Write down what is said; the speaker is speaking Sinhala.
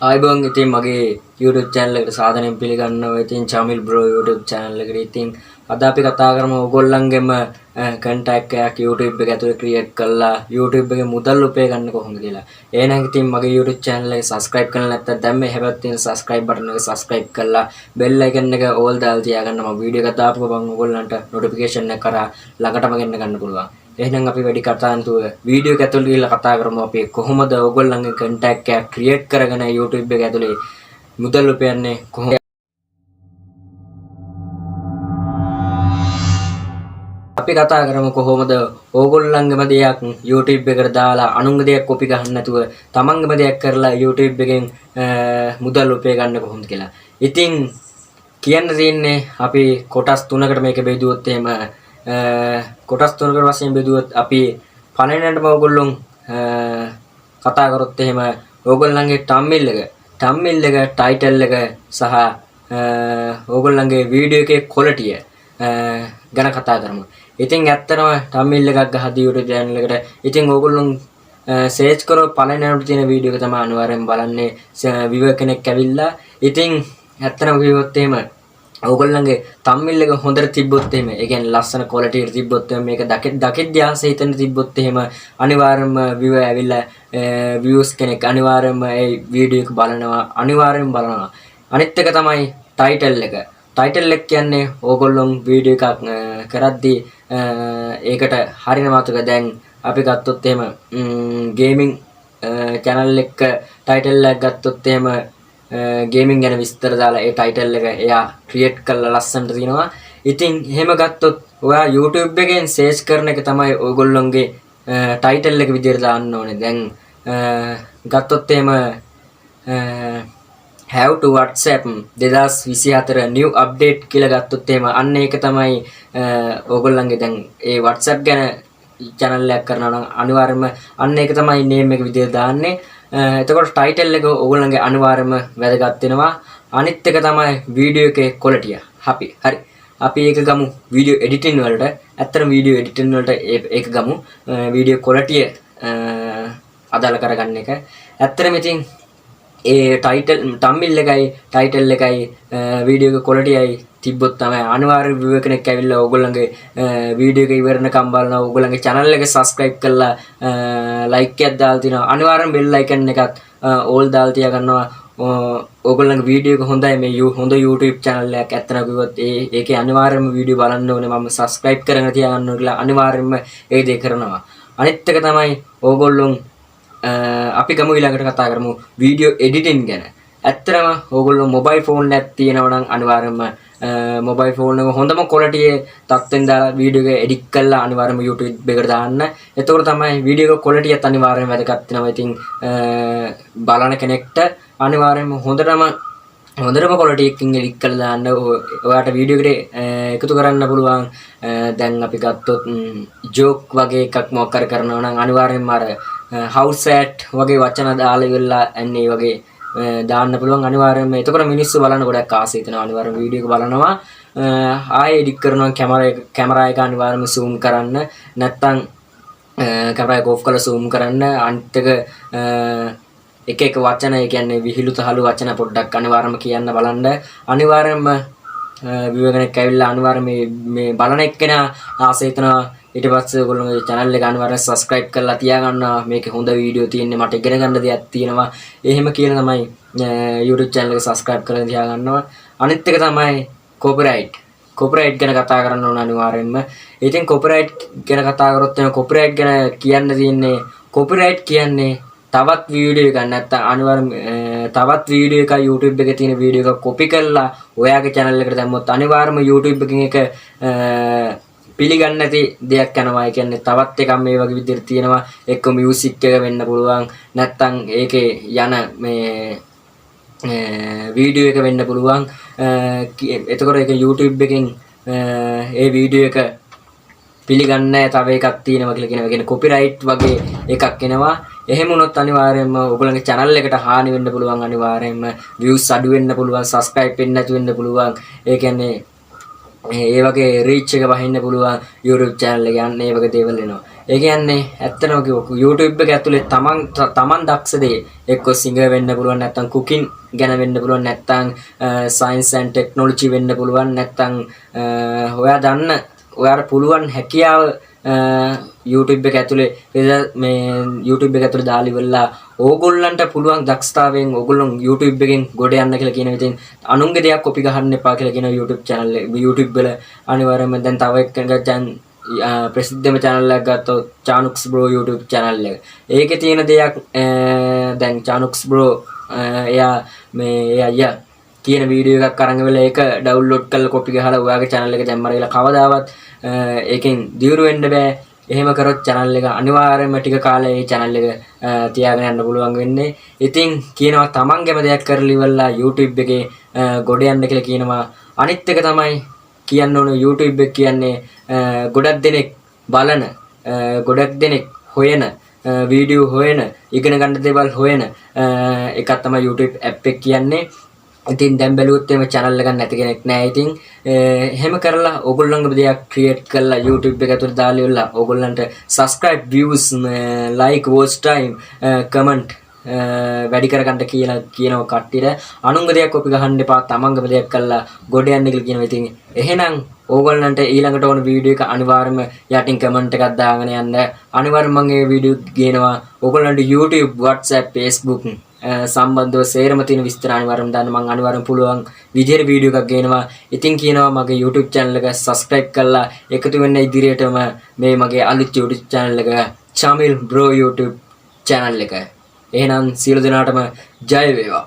ආයිබෝන් ඉතින් මගේ YouTube channel එකට සාදරයෙන් පිළිගන්නවා. ඉතින් චමිල් bro YouTube channel එකට ඉතින් අද අපි කතා කරමු ඕගොල්ලන්ගෙම contact එකක් YouTube එක ඇතුලේ create කරලා YouTube එකේ මුදල් උපය ගන්න කොහොමද කියලා. එහෙනම් ඉතින් මගේ YouTube channel එක subscribe කරලා නැත්නම් දැන් මේ හැබැයි තියෙන subscribe button එක subscribe කරලා bell icon එක all දාලා තියාගන්න. මම වීඩියෝ එක දාපු ගමන් ඕගොල්ලන්ට notification එක කරා ළඟටම ගෙන්න ගන්න පුළුවන්. එහෙනම් අපි වැඩි කතා නැතුව වීඩියෝ එක ඇතුළේ ගිහලා කතා කරමු අපි කොහොමද ඔයගොල්ලන්ගේ contact එකක් create කරගෙන YouTube එක ඇතුලේ මුදල් උපයන්නේ කොහොමද අපි කතා කරමු කොහොමද ඕගොල්ලන්ගේම දෙයක් YouTube එකට දාලා අනුන්ගේ දෙයක් copy ගන්න නැතුව තමන්ගේම දෙයක් කරලා YouTube එකෙන් මුදල් උපය ගන්න කොහොමද කියලා. ඉතින් කියන්න තියෙන්නේ අපි කොටස් තුනකට මේක බෙදුවොත් එහෙම කොටස් තුනකට වශයෙන් බෙදුවොත් අපි පළවෙනියටම ඕගොල්ලොන් කතා කරොත් එහෙම ඕගොල්ලන්ගේ thumbnail එක title එක සහ ඕගොල්ලන්ගේ වීඩියෝ එකේ quality ගැන කතා කරමු. ඉතින් ඇත්තටම thumbnail එකක් ගහදී YouTube channel එකට ඉතින් ඕගොල්ලොන් search කරොත් පළවෙනියට තියෙන වීඩියෝ එක තමයි අනිවාර්යෙන් බලන්නේ viewer කෙනෙක් ඇවිල්ලා. ඉතින් ඇත්තටම කිව්වොත් එහෙම ඕගොල්ලන්ගේ thumbnail එක හොඳට තිබ්බොත් එහෙම ඒ කියන්නේ ලස්සන quality එක තිබ්බොත් එහෙම මේක දකිද්දී ආසෙ හිතෙන තිබ්බොත් එහෙම අනිවාර්යයෙන්ම viewer ඇවිල්ලා views කෙනෙක් අනිවාර්යයෙන්ම ඒ වීඩියෝ එක බලනවා අනිත් එක තමයි title එක කියන්නේ ඕගොල්ලොන් වීඩියෝ එකක් කරද්දී ඒකට හරිනවතුක දැන් අපි ගත්තොත් එහෙම gaming channel එක title එක ගත්තොත් එහෙම gaming ගැන විස්තර දාලා ඒ title එක එයා create කරලා ලස්සනට තියනවා. ඉතින් එහෙම ගත්තොත් ඔයා YouTube එකෙන් search කරන එක තමයි ඕගොල්ලොන්ගේ title එක විදිහට දාන්න ඕනේ. දැන් ගත්තොත් එහෙම have to WhatsApp 2024 new update කියලා ගත්තොත් එහෙම අන්න ඒක තමයි ඕගොල්ලන්ගේ දැන් ඒ WhatsApp ගැන channel එකක් කරනවා නම් අනිවාර්යයෙන්ම අන්න ඒක තමයි name එක විදිහට දාන්නේ. එතකොට title එක ඕගොල්ලන්ගේ අනිවාර්යයෙන්ම වැදගත් වෙනවා. අනිත් එක තමයි වීඩියෝ එකේ quality. හරි. අපි ඒක ගමු වීඩියෝ editing වලට. ඇත්තටම වීඩියෝ editing වලට ඒක ගමු. වීඩියෝ quality අදාළ කරගන්න එක. ඇත්තටම ඉතින් ඒ thumbnail එකයි title එකයි වීඩියෝ එකේ quality එකයි තිබ්බොත් තමයි අනිවාර්ය viewer කෙනෙක් ඇවිල්ලා ඕගොල්ලන්ගේ වීඩියෝ එක ඉවරනකම් බලනවා. ඕගොල්ලන්ගේ channel එක subscribe කරලා like එකක් දාලා තිනවා. අනිවාර්යෙන් bell icon එකත් all දාලා තියා ගන්නවා. ඕගොල්ලන්ගේ වීඩියෝ එක හොඳයි මේ හොඳ YouTube channel එකක් ඇත්තන කිව්වොත් ඒකේ අනිවාර්යෙන්ම වීඩියෝ බලන්න ඕනේ. මම subscribe කරගෙන තියා ගන්න ඕනේ කියලා අනිවාර්යෙන්ම ඒ දේ කරනවා. අනිත් එක තමයි ඕගොල්ලොන් අපි ගමු ඊළඟට කතා කරමු වීඩියෝ එඩිටින් ගැන. ඇත්තටම ඕගොල්ලෝ මොබයිල් ෆෝන් එකක් තියෙනවා නම් අනිවාර්යයෙන්ම මොබයිල් ෆෝන් එක හොඳම quality තත්ත්වෙන් දාලා වීඩියෝ එක එඩිට් කරලා අනිවාර්යයෙන්ම YouTube එකට දාන්න. එතකොට තමයි වීඩියෝ එක quality එකත් අනිවාර්යයෙන්ම වැදගත් වෙනවා. ඉතින් බලන කෙනෙක්ට අනිවාර්යයෙන්ම හොඳටම quality එකකින් එඩිට් කරලා දාන්න. ඔයාට වීඩියෝ එකට එකතු කරන්න පුළුවන්. දැන් අපි ගත්තොත් joke වගේ එකක් මොකක් හරි කරනවා නම් අනිවාර්යයෙන්ම අර house at වගේ වචන දාලා ඉවරලා අන්නේ වගේ දාන්න පුළුවන් අනිවාර්යයෙන්ම. එතකොට මිනිස්සු බලන්න ගොඩක් ආසයි හිතෙනවා. අනිවාර්යයෙන්ම වීඩියෝ එක බලනවා. ආයෙ එඩිට් කරනවා කැමරා එක අනිවාර්යයෙන්ම zoom කරන්න. නැත්තම් කැමරා එක off කරලා zoom කරන්න. අනිත් එක එක වචන ඒ කියන්නේ විහිළු තහළු වචන පොඩ්ඩක් අනිවාර්යයෙන්ම කියන්න බලන්න. අනිවාර්යයෙන්ම viewer කෙනෙක් ඇවිල්ලා අනිවාර්යයෙන් මේ බලන එක්කෙනා ආසයි හිතනවා. ඊට පස්සේ ඔයගොල්ලෝගේ channel එක අනිවාර්යයෙන් subscribe කරලා තියාගන්නවා. මේකේ හොඳ වීඩියෝ තියෙන්නේ මට ඉගෙන ගන්න දෙයක් තියෙනවා. එහෙම කියලා තමයි YouTube channel එක subscribe කරලා තියාගන්නවා. අනිත් එක තමයි copyright ගැන කතා කරන්න ඕන අනිවාර්යයෙන්ම. ඉතින් copyright ගැන කතා කරොත් එහෙනම් copyright ගැන කියන්න තියෙන්නේ copyright කියන්නේ තවත් වීඩියෝ එකක් නැත්තම් අනිවාර්යයෙන්ම තවත් වීඩියෝ එකක් YouTube එකේ තියෙන වීඩියෝ එකක් copy කරලා ඔයාගේ channel එකට දැම්මොත් අනිවාර්යයෙන්ම YouTube එකකින් එක පිළිගන්නේ නැති දෙයක් යනවා. ඒ කියන්නේ තවත් එකක් මේ වගේ විදිහට තියෙනවා. එක්ක මියුසික් එක වෙන්න පුළුවන්. නැත්තම් ඒකේ යන මේ වීඩියෝ එක වෙන්න පුළුවන්. එතකොට ඒක YouTube එකෙන් ඒ වීඩියෝ එක පිළිගන්නේ තව එකක් තියෙනවා කියලා කියනවා. ඒ කියන්නේ copyright වගේ එකක් එනවා. එහෙම වුණොත් අනිවාර්යයෙන්ම ඔයගොල්ලන්ගේ channel එකට හානි වෙන්න පුළුවන්. අනිවාර්යයෙන්ම views අඩු වෙන්න පුළුවන්. subscribe වෙන්න නැති වෙන්න පුළුවන්. ඒ කියන්නේ ඒ වගේ reach එක වහින්න පුළුවන් YouTube channel එක යන්නේ ඒ වගේ දේවල් එනවා. ඒ කියන්නේ ඇත්තටම කිව්වොත් YouTube එක ඇතුලේ තමන් දක්ෂ දේ එක්ක සිංගර් වෙන්න පුළුවන් නැත්නම් කුකින් ගැන වෙන්න පුළුවන් නැත්නම් සයන්ස් ඇන්ඩ් ටෙක්නොලොජි වෙන්න පුළුවන් නැත්නම් ඔයාට පුළුවන් හැකියාව YouTube එක ඇතුලේ මේ YouTube එක ඇතුලේ දාලා ඉවරලා ඕගොල්ලන්ට පුළුවන් දක්ෂතාවයෙන් ඕගොල්ලෝ YouTube එකෙන් ගොඩ යන්න කියලා කියන විදිහෙන් අනුන්ගේ දෙයක් කොපි ගහන්න එපා කියලා කියන YouTube channel එක YouTube වල අනිවාර්යයෙන්ම දැන් තව එක්කෙනෙක් දැන් ප්‍රසිද්ධම channel එකක් ගත්තොත් Chanuks Bro YouTube channel එක. ඒකේ තියෙන දෙයක් දැන් Chanuks Bro එයා අයියා කියන වීඩියෝ එකක් අරන් වෙලා ඒක ඩවුන්ලෝඩ් කරලා කොපි ගහලා ඔයාගේ channel එක දැම්මම කියලා කවදාවත් ඒකෙන් දියුරු වෙන්න බෑ. එහෙම කරොත් channel එක අනිවාර්යයෙන්ම ටික කාලේ මේ channel එක තියාගෙන යන්න පුළුවන් වෙන්නේ. ඉතින් කියනවා තමන්ගේම දෙයක් කරලා ඉවරලා YouTube එකේ ගොඩ යන්න කියලා කියනවා. අනිත් එක තමයි කියන්න ඕන YouTube එක කියන්නේ ගොඩක් දෙනෙක් බලන ගොඩක් දෙනෙක් හොයන වීඩියෝ හොයන ඉගෙන ගන්න දේවල් හොයන එකක් තමයි YouTube app එක කියන්නේ. ඉතින් දැන් බැලුවොත් එimhe channel එකක් නැති කෙනෙක් නෑ. ඉතින් එහෙම කරලා ඕගොල්ලන්ගේ දෙයක් ක්‍රියේට් කරලා YouTube එක ඇතුළට දාලා ඉවරලා ඕගොල්ලන්ට subscribe views like watch time comment වැඩි කරගන්න කියලා කියනවා කට්ටියට. අනුන්ගේ දෙයක් කොපි ගහන්න එපා. තමන්ගේ දෙයක් කරලා ගොඩ යන්න කියලා කියනවා. ඉතින් එහෙනම් ඕගොල්ලන්ට ඊළඟට ඕන වීඩියෝ එක අනිවාර්යයෙන්ම යටින් කමෙන්ට් එකක් දාගෙන යන්න. අනිවාර්යයෙන්ම මම මේ වීඩියෝ ගේනවා. ඕගොල්ලන්ට YouTube, WhatsApp, Facebook සම්බන්ධව සේරම තියෙන විස්තර අනිවාර්යයෙන්ම දාන්න. මම අනිවාර්යයෙන් පුළුවන් විදිහට වීඩියෝ එකක් ගේනවා. ඉතින් කියනවා මගේ YouTube channel එක subscribe කරලා එකතු වෙන්න ඉදිරියටම මේ මගේ අලුත් YouTube channel එක Chamil Bro YouTube channel එක. එහෙනම් සියලු දෙනාටම ජය වේවා.